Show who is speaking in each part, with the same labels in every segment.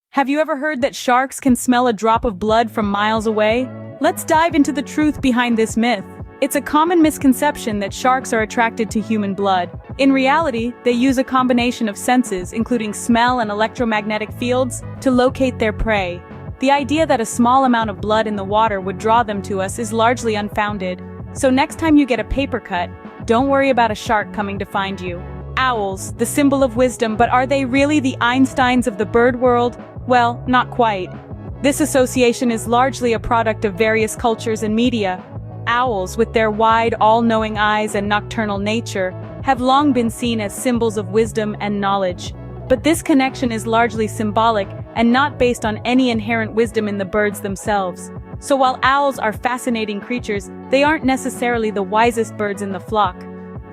Speaker 1: Have you ever heard that sharks can smell a drop of blood from miles away? Let's dive into the truth behind this myth. It's a common misconception that sharks are attracted to human blood. In reality, they use a combination of senses, including smell and electromagnetic fields, to locate their prey. The idea that a small amount of blood in the water would draw them to us is largely unfounded. So next time you get a paper cut, don't worry about a shark coming to find you. Owls, the symbol of wisdom, but are they really the Einsteins of the bird world? Well, not quite. This association is largely a product of various cultures and media. Owls, with their wide, all-knowing eyes and nocturnal nature, have long been seen as symbols of wisdom and knowledge. But this connection is largely symbolic and not based on any inherent wisdom in the birds themselves. So while owls are fascinating creatures, they aren't necessarily the wisest birds in the flock.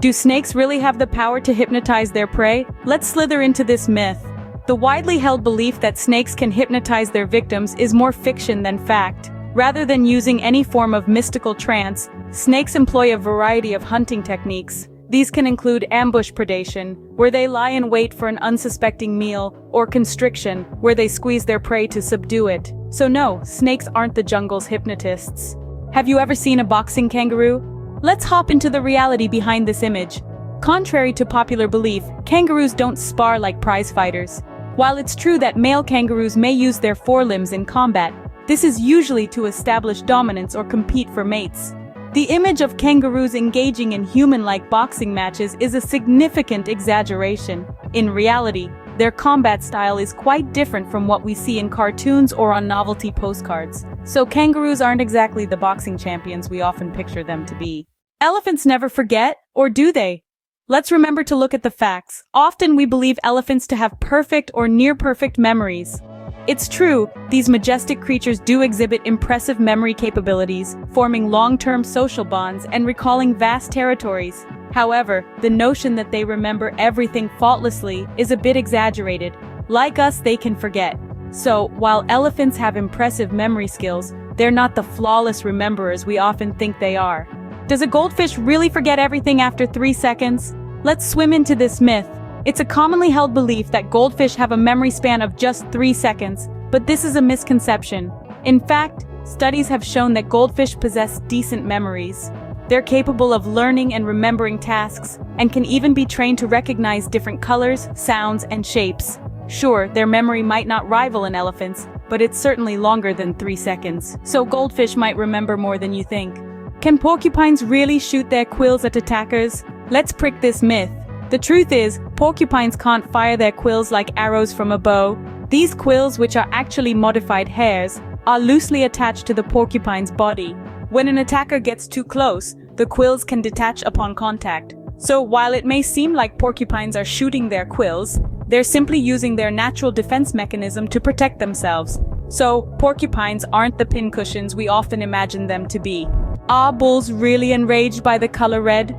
Speaker 1: Do snakes really have the power to hypnotize their prey? Let's slither into this myth. The widely held belief that snakes can hypnotize their victims is more fiction than fact. Rather than using any form of mystical trance, snakes employ a variety of hunting techniques. These can include ambush predation, where they lie in wait for an unsuspecting meal, or constriction, where they squeeze their prey to subdue it. So no, snakes aren't the jungle's hypnotists. Have you ever seen a boxing kangaroo? Let's hop into the reality behind this image. Contrary to popular belief, kangaroos don't spar like prize fighters. While it's true that male kangaroos may use their forelimbs in combat, this is usually to establish dominance or compete for mates. The image of kangaroos engaging in human-like boxing matches is a significant exaggeration. In reality, their combat style is quite different from what we see in cartoons or on novelty postcards. So kangaroos aren't exactly the boxing champions we often picture them to be. Elephants never forget, or do they? Let's remember to look at the facts. Often we believe elephants to have perfect or near-perfect memories. It's true, these majestic creatures do exhibit impressive memory capabilities, forming long-term social bonds and recalling vast territories. However, the notion that they remember everything faultlessly is a bit exaggerated. Like us, they can forget. So, while elephants have impressive memory skills, they're not the flawless rememberers we often think they are. Does a goldfish really forget everything after 3 seconds? Let's swim into this myth. It's a commonly held belief that goldfish have a memory span of just 3 seconds, but this is a misconception. In fact, studies have shown that goldfish possess decent memories. They're capable of learning and remembering tasks, and can even be trained to recognize different colors, sounds, and shapes. Sure, their memory might not rival an elephant's, but it's certainly longer than 3 seconds, so goldfish might remember more than you think. Can porcupines really shoot their quills at attackers? Let's prick this myth. The truth is, porcupines can't fire their quills like arrows from a bow. These quills, which are actually modified hairs, are loosely attached to the porcupine's body. When an attacker gets too close, the quills can detach upon contact. So while it may seem like porcupines are shooting their quills, they're simply using their natural defense mechanism to protect themselves. So porcupines aren't the pincushions we often imagine them to be. Are bulls really enraged by the color red?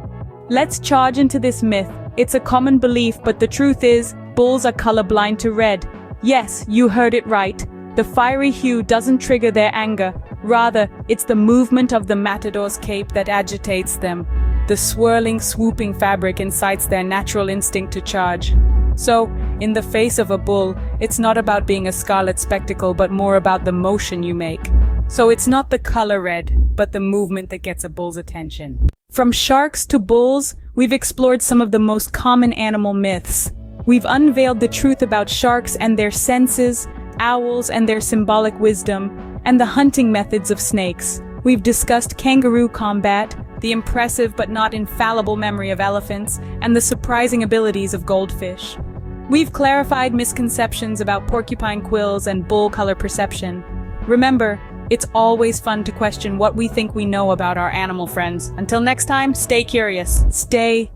Speaker 1: Let's charge into this myth. It's a common belief, but the truth is, bulls are colorblind to red. Yes, you heard it right. The fiery hue doesn't trigger their anger. Rather, it's the movement of the matador's cape that agitates them. The swirling, swooping fabric incites their natural instinct to charge. So, in the face of a bull, it's not about being a scarlet spectacle, but more about the motion you make. So it's not the color red, but the movement that gets a bull's attention. From sharks to bulls, we've explored some of the most common animal myths. We've unveiled the truth about sharks and their senses, owls and their symbolic wisdom, and the hunting methods of snakes. We've discussed kangaroo combat, the impressive but not infallible memory of elephants, and the surprising abilities of goldfish. We've clarified misconceptions about porcupine quills and bull color perception. Remember, it's always fun to question what we think we know about our animal friends. Until next time, stay curious, stay